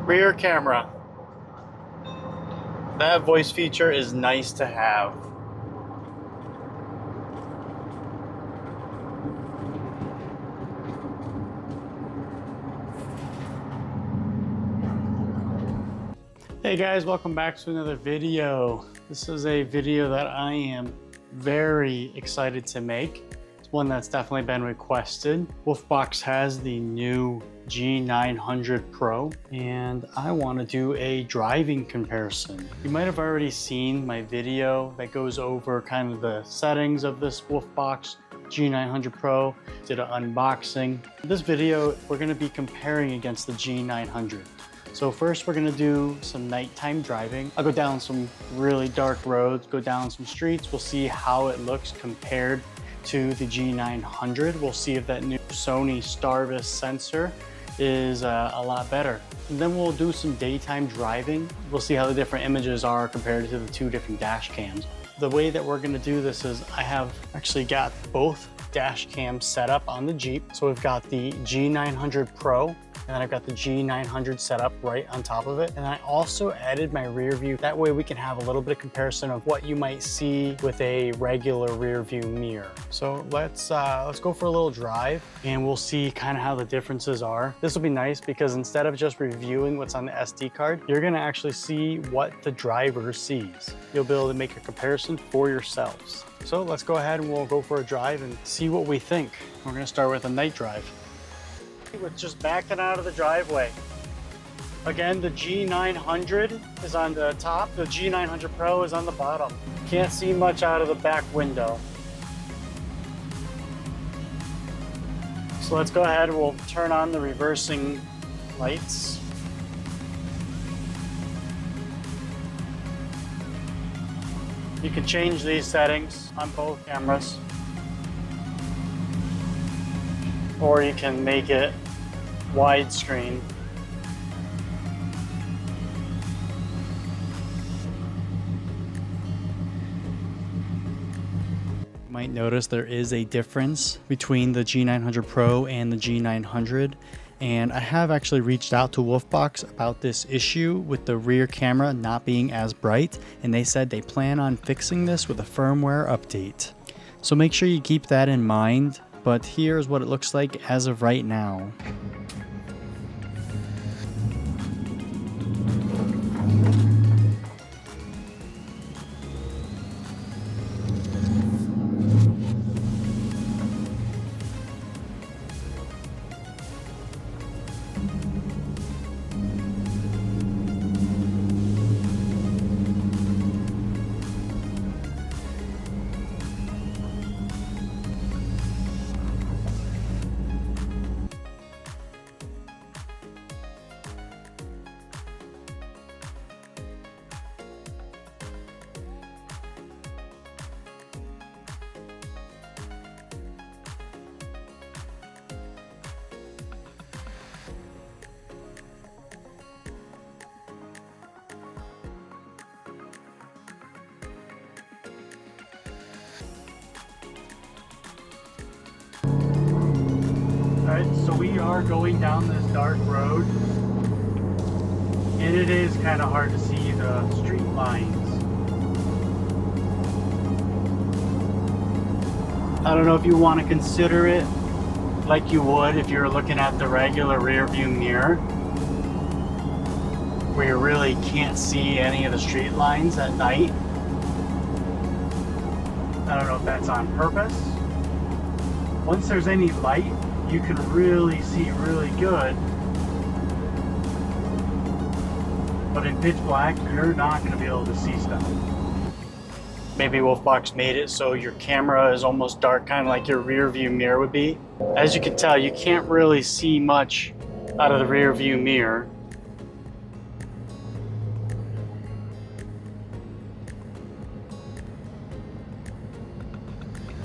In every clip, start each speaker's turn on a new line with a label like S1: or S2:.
S1: Rear camera. That voice feature is nice to have. Hey guys, welcome back to another video. This is a video that I am very excited to make. It's one that's definitely been requested. Wolfbox has the new G900 Pro and I want to do a driving comparison. You might have already seen my video that goes over kind of the settings of this Wolfbox G900 Pro. Did an unboxing. In this video, we're going to be comparing against the G900. So first we're gonna do some nighttime driving. I'll go down some really dark roads, go down some streets. We'll see how it looks compared to the G900. We'll see if that new Sony Starvis sensor is a lot better. And then we'll do some daytime driving. We'll see how the different images are compared to the two different dash cams. The way that we're gonna do this is I have actually got both dash cams set up on the Jeep. So we've got the G900 Pro and then I've got the G900 set up right on top of it. And I also added my rear view. That way we can have a little bit of comparison of what you might see with a regular rear view mirror. So let's go for a little drive and we'll see kind of how the differences are. This will be nice because instead of just reviewing what's on the SD card, you're gonna actually see what the driver sees. You'll be able to make a comparison for yourselves. So let's go ahead and we'll go for a drive and see what we think. We're gonna start with a night drive. We're just backing out of the driveway. Again, the G900 is on the top, the G900 Pro is on the bottom. Can't see much out of the back window. So let's go ahead and we'll turn on the reversing lights. You can change these settings on both cameras. Or you can make it widescreen. You might notice there is a difference between the G900 Pro and the G900. And I have actually reached out to Wolfbox about this issue with the rear camera not being as bright. And they said they plan on fixing this with a firmware update. So make sure you keep that in mind. But here's what it looks like as of right now. Alright, so we are going down this dark road and it is kind of hard to see the street lines. I don't know if you want to consider it like you would if you're looking at the regular rear view mirror where you really can't see any of the street lines at night. I don't know if that's on purpose. Once there's any light, you can really see really good. But in pitch black, you're not going to be able to see stuff. Maybe Wolfbox made it so your camera is almost dark, kind of like your rear view mirror would be. As you can tell, you can't really see much out of the rear view mirror.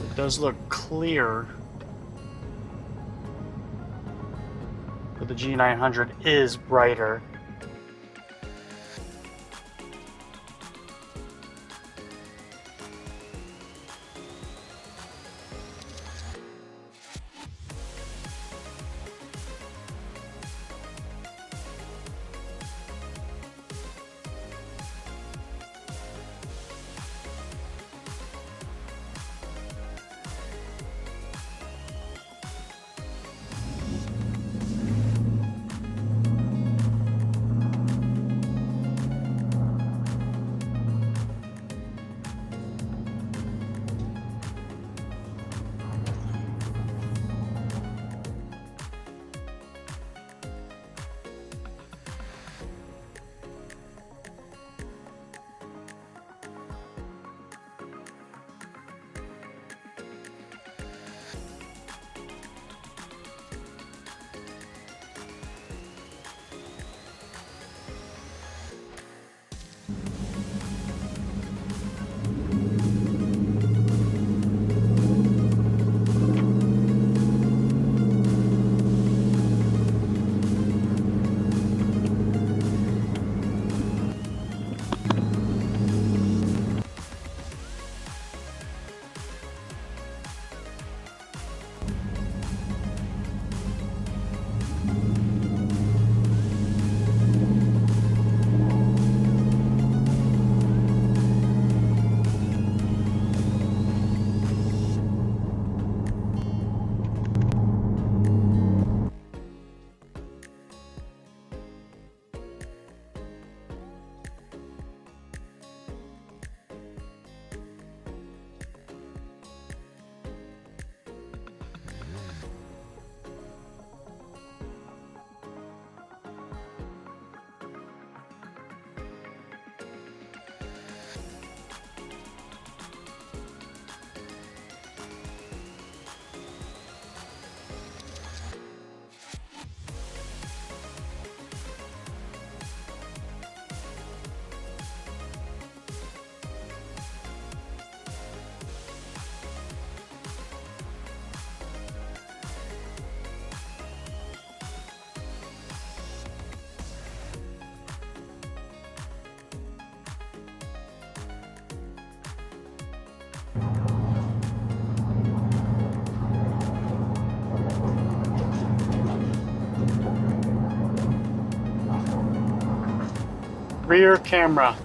S1: It does look clear. But the G900 is brighter. Rear camera.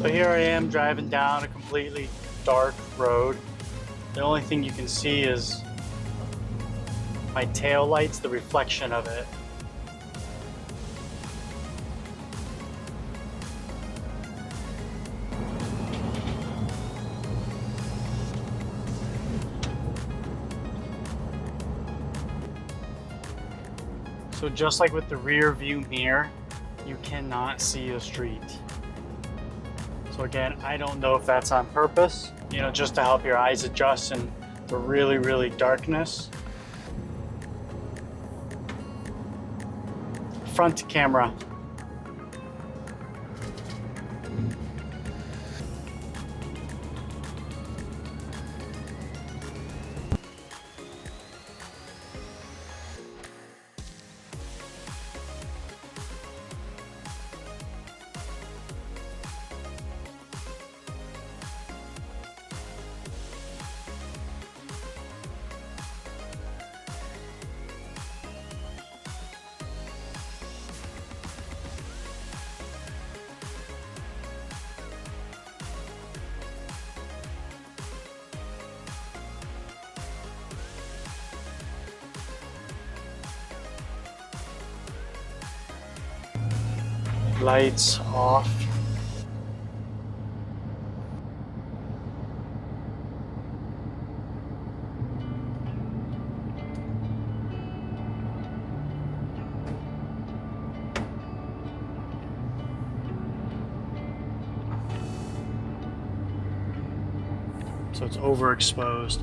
S1: So here I am driving down a completely dark road. The only thing you can see is my tail lights, the reflection of it. So just like with the rear view mirror, you cannot see the street. So again, I don't know if that's on purpose, you know, just to help your eyes adjust in the really, really darkness. Front camera. Lights off. So it's overexposed.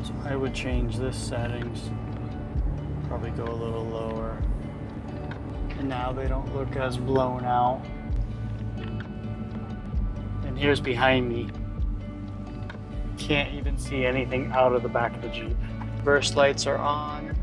S1: So I would change this settings. Probably go a little lower. And now they don't look as blown out. And here's behind me. Can't even see anything out of the back of the Jeep. Reverse lights are on.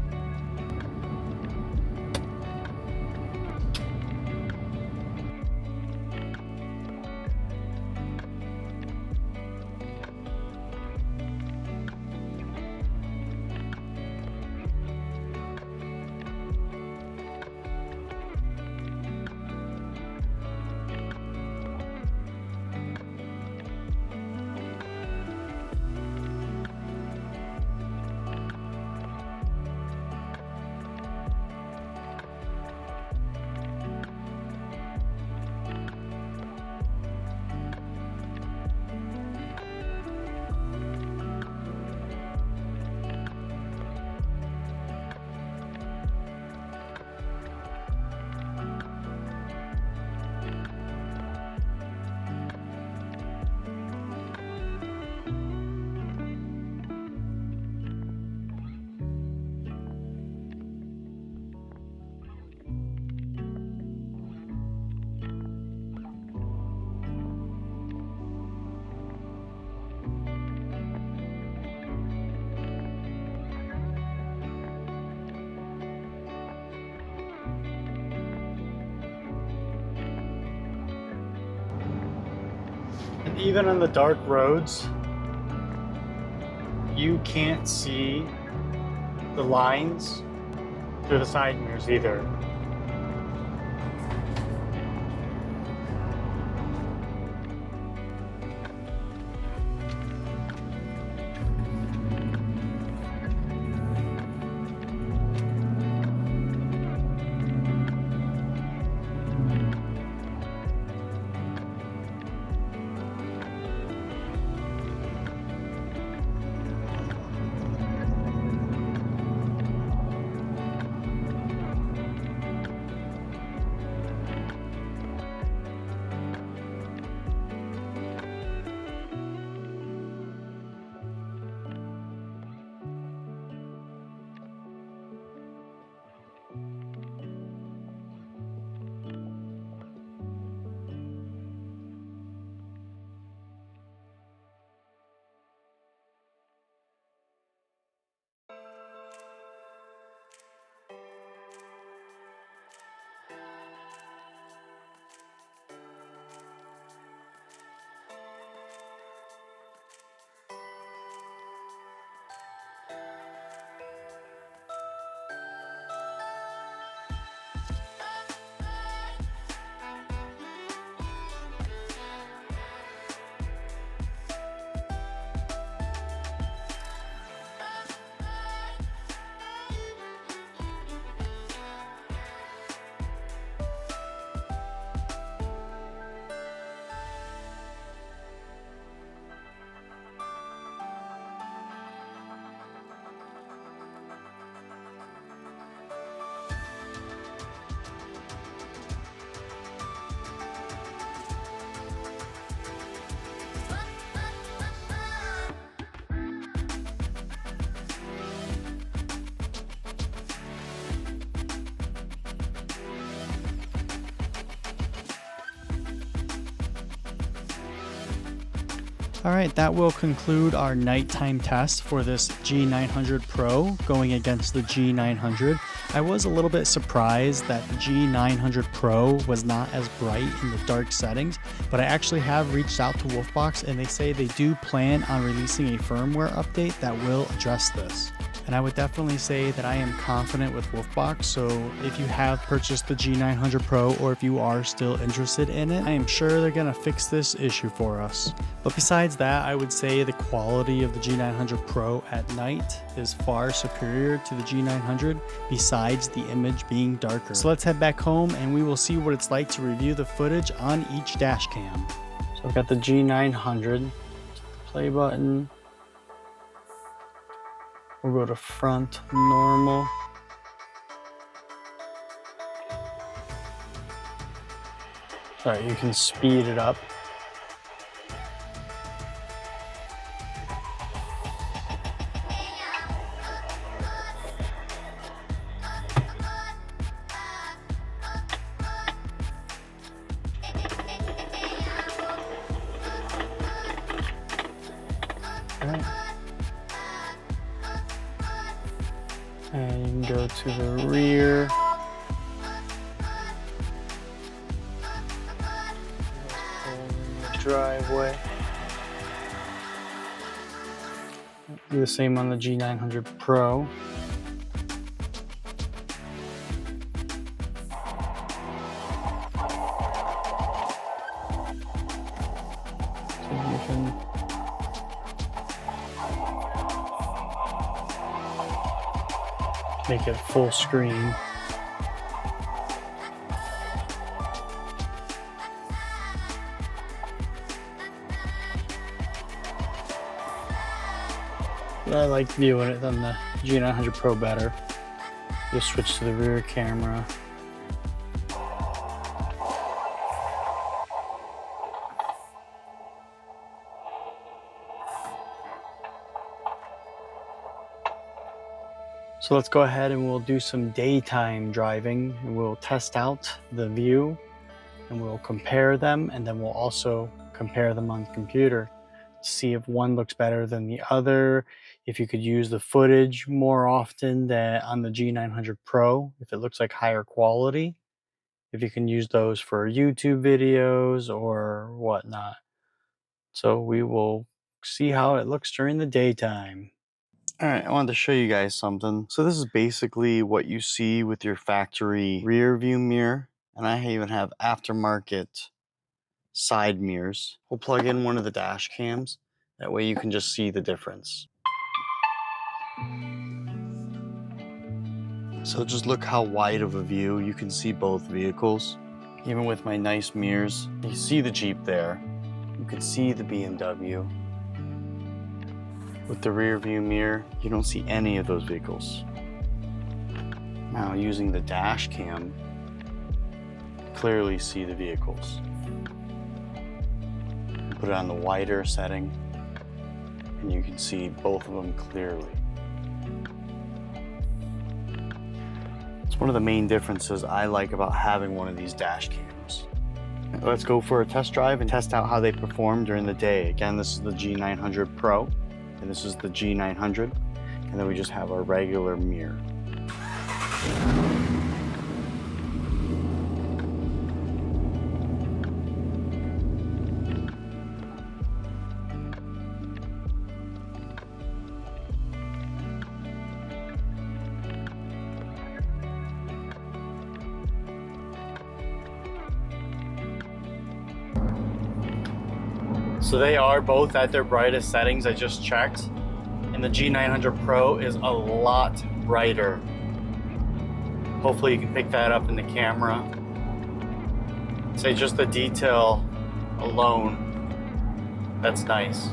S1: even on the dark roads, you can't see the lines through the side mirrors either. All right, that will conclude our nighttime test for this G900 Pro going against the G900. I was a little bit surprised that the G900 Pro was not as bright in the dark settings, but I actually have reached out to Wolfbox and they say they do plan on releasing a firmware update that will address this. And I would definitely say that I am confident with Wolfbox, so if you have purchased the G900 Pro or if you are still interested in it, I am sure they're going to fix this issue for us. But besides that, I would say the quality of the G900 Pro at night is far superior to the G900, besides the image being darker. So let's head back home and we will see what it's like to review the footage on each dash cam. So I've got the G900, play button. We'll go to front normal. Sorry, you can speed it up. All right. And you can go to the rear. The driveway. Do the same on the G900 Pro. So you can make it full screen. But I like viewing it on the G900 Pro better. Just switch to the rear camera. So let's go ahead and we'll do some daytime driving and we'll test out the view and we'll compare them, and then we'll also compare them on the computer to see if one looks better than the other, if you could use the footage more often than on the G900 Pro, if it looks like higher quality, if you can use those for YouTube videos or whatnot. So we will see how it looks during the daytime. All right, I wanted to show you guys something. So this is basically what you see with your factory rear view mirror. And I even have aftermarket side mirrors. We'll plug in one of the dash cams. That way you can just see the difference. So just look how wide of a view you can see both vehicles. Even with my nice mirrors, you see the Jeep there. You can see the BMW. With the rear view mirror, you don't see any of those vehicles. Now using the dash cam, clearly see the vehicles. Put it on the wider setting, and you can see both of them clearly. It's one of the main differences I like about having one of these dash cams. Let's go for a test drive and test out how they perform during the day. Again, this is the G900 Pro, and this is the G900, and then we just have our regular mirror. So they are both at their brightest settings. I just checked, and the G900 Pro is a lot brighter. Hopefully you can pick that up in the camera. Say just the detail alone, that's nice.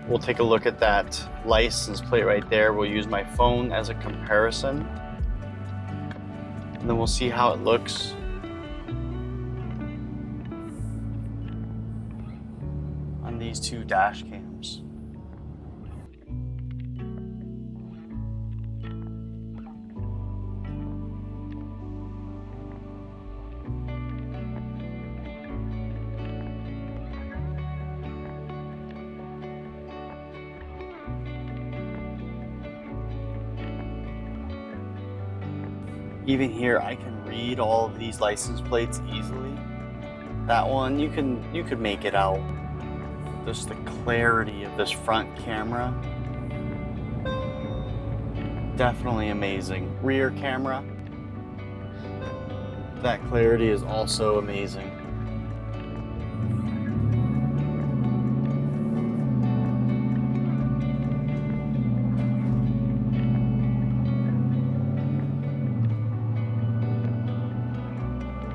S1: We'll take a look at that license plate right there. We'll use my phone as a comparison, and then we'll see how it looks. On these two dash cams. Even here, I can read all of these license plates easily. That one, you could make it out. Just the clarity of this front camera. Definitely amazing. Rear camera. That clarity is also amazing.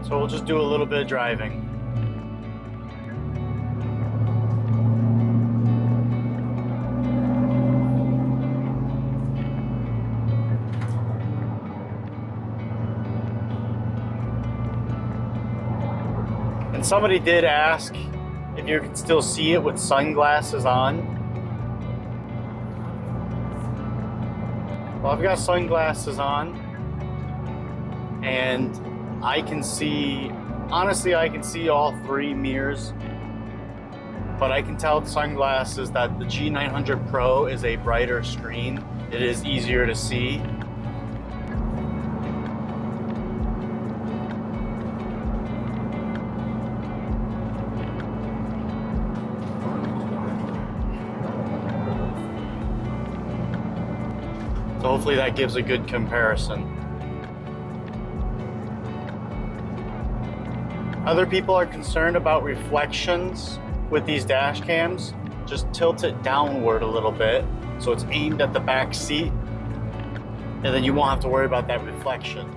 S1: So we'll just do a little bit of driving. And somebody did ask if you can still see it with sunglasses on. Well, I've got sunglasses on, and I can see, honestly, I can see all three mirrors but I can tell with sunglasses that the G900 Pro is a brighter screen. It is easier to see. So hopefully that gives a good comparison. Other people are concerned about reflections with these dash cams. Just tilt it downward a little bit so it's aimed at the back seat, and then you won't have to worry about that reflection.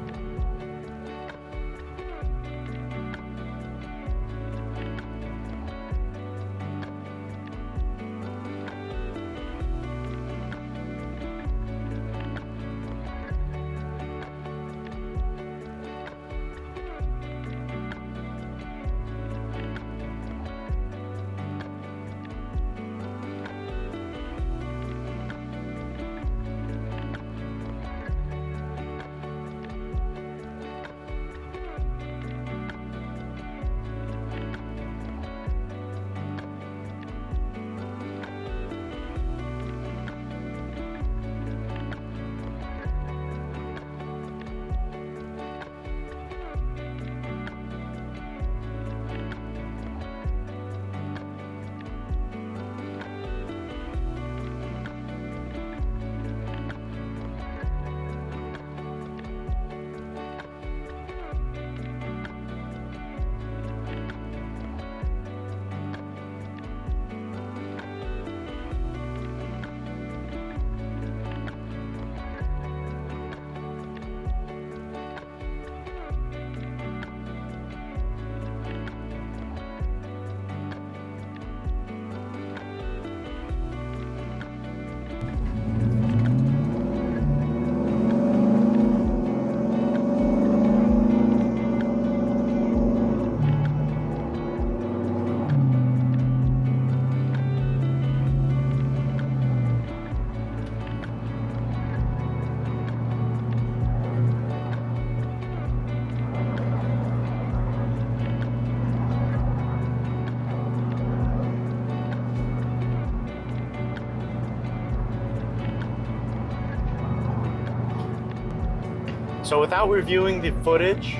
S1: So without reviewing the footage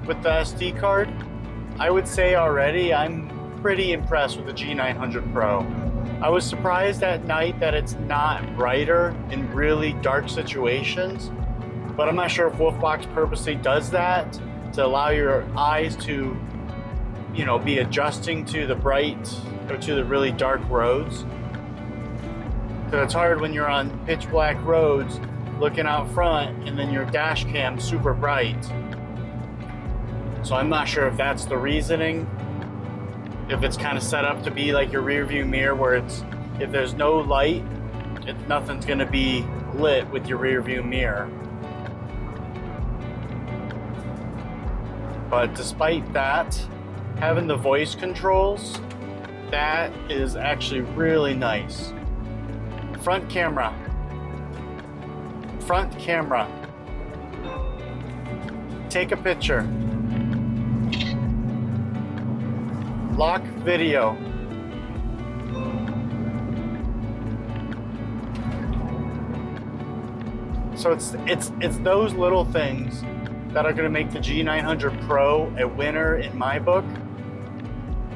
S1: with the SD card, I would say already I'm pretty impressed with the G900 Pro. I was surprised at night that it's not brighter in really dark situations, but I'm not sure if Wolfbox purposely does that to allow your eyes to, you know, be adjusting to the bright or to the really dark roads. Because it's hard when you're on pitch black roads looking out front and then your dash cam super bright. So I'm not sure if that's the reasoning, if it's kind of set up to be like your rear view mirror where it's, if there's no light, nothing's gonna be lit with your rear view mirror. But despite that, having the voice controls, that is actually really nice. Front camera. Front camera. Take a picture. Lock video. So it's those little things that are going to make the G900 Pro a winner in my book.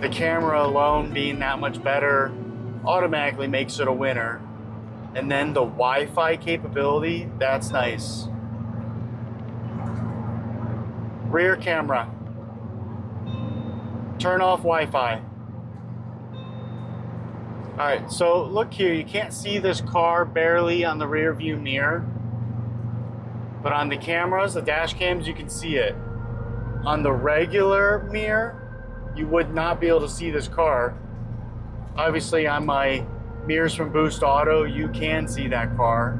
S1: The camera alone being that much better automatically makes it a winner. And then the Wi-Fi capability, that's nice. Rear camera. Turn off Wi-Fi. All right, so look here, you can't see this car barely on the rear view mirror, but on the cameras, the dash cams, you can see it. On the regular mirror, you would not be able to see this car. Obviously on my mirrors from Boost Auto, you can see that car.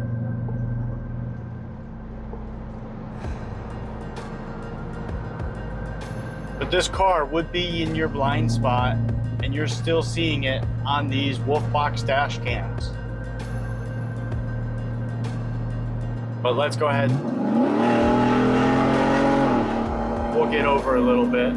S1: But this car would be in your blind spot and you're still seeing it on these Wolfbox dash cams. But let's go ahead. We'll get over a little bit.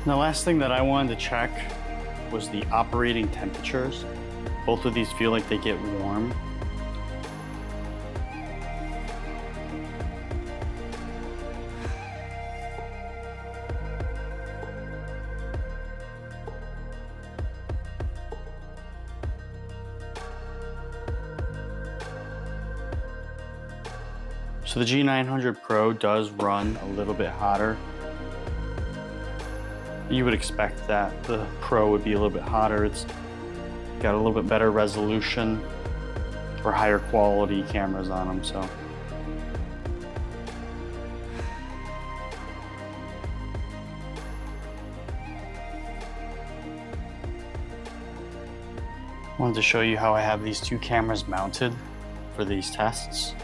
S1: The last thing that I wanted to check was the operating temperatures. Both of these feel like they get warm. So the G900 Pro does run a little bit hotter. You would expect that the Pro would be a little bit hotter. It's got a little bit better resolution or higher quality cameras on them, so. Wanted to show you how I have these two cameras mounted for these tests.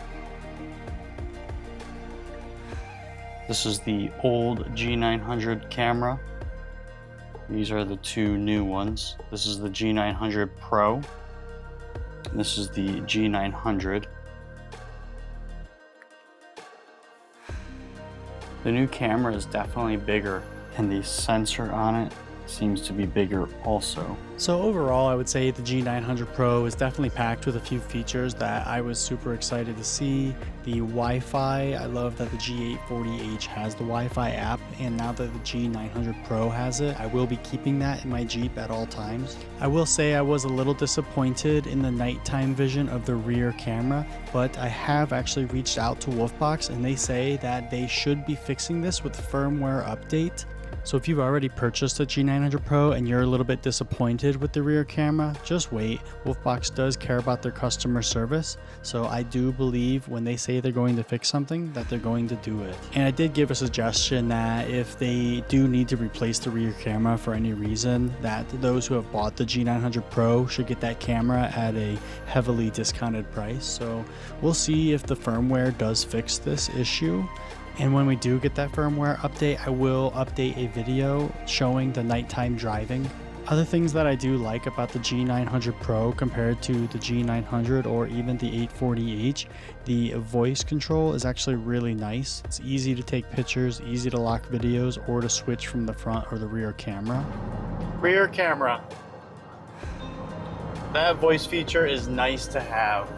S1: This is the old G900 camera. These are the two new ones. This is the G900 Pro. And this is the G900. The new camera is definitely bigger, and the sensor on it seems to be bigger also. So overall, I would say the G900 Pro is definitely packed with a few features that I was super excited to see. The Wi-Fi, I love that the G840H has the Wi-Fi app, and now that the G900 Pro has it, I will be keeping that in my Jeep at all times. I will say I was a little disappointed in the nighttime vision of the rear camera, but I have actually reached out to Wolfbox, and they say that they should be fixing this with the firmware update. So if you've already purchased a G900 Pro and you're a little bit disappointed with the rear camera, just wait. Wolfbox does care about their customer service, so I do believe when they say they're going to fix something, that they're going to do it. And I did give a suggestion that if they do need to replace the rear camera for any reason, that those who have bought the G900 Pro should get that camera at a heavily discounted price. So we'll see if the firmware does fix this issue. And when we do get that firmware update, I will update a video showing the nighttime driving. Other things that I do like about the G900 Pro compared to the G900 or even the 840H, the voice control is actually really nice. It's easy to take pictures, easy to lock videos, or to switch from the front or the rear camera. Rear camera. That voice feature is nice to have.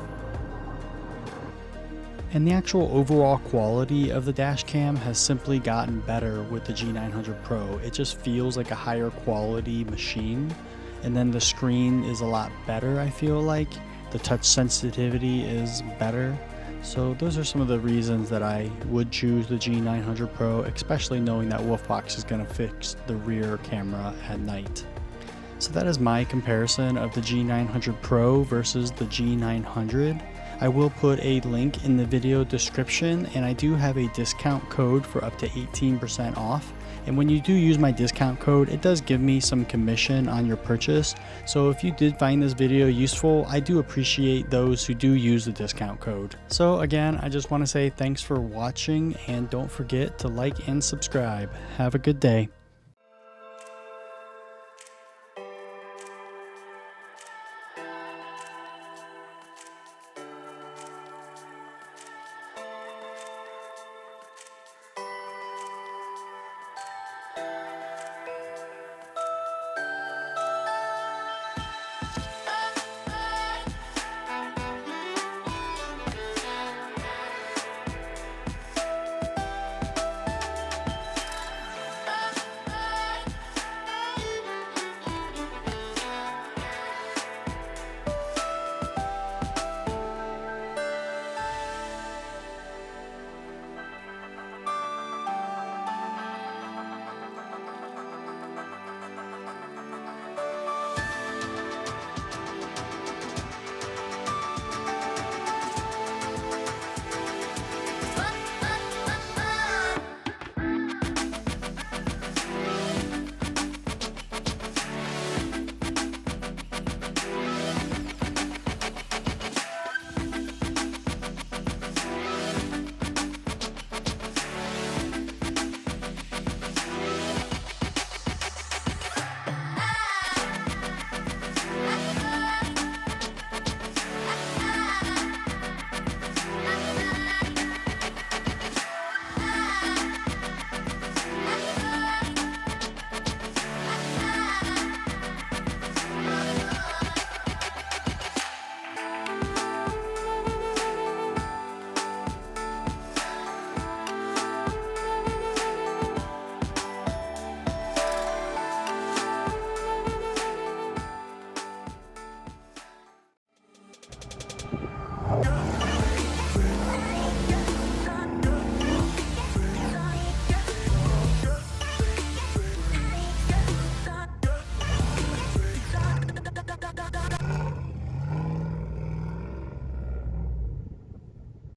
S1: And the actual overall quality of the Dashcam has simply gotten better with the G900 Pro. It just feels like a higher quality machine. And then the screen is a lot better, I feel like. The touch sensitivity is better. So those are some of the reasons that I would choose the G900 Pro, especially knowing that Wolfbox is going to fix the rear camera at night. So that is my comparison of the G900 Pro versus the G900. I will put a link in the video description, and I do have a discount code for up to 18% off. And when you do use my discount code, it does give me some commission on your purchase. So if you did find this video useful, I do appreciate those who do use the discount code. So again, I just want to say thanks for watching, and don't forget to like and subscribe. Have a good day.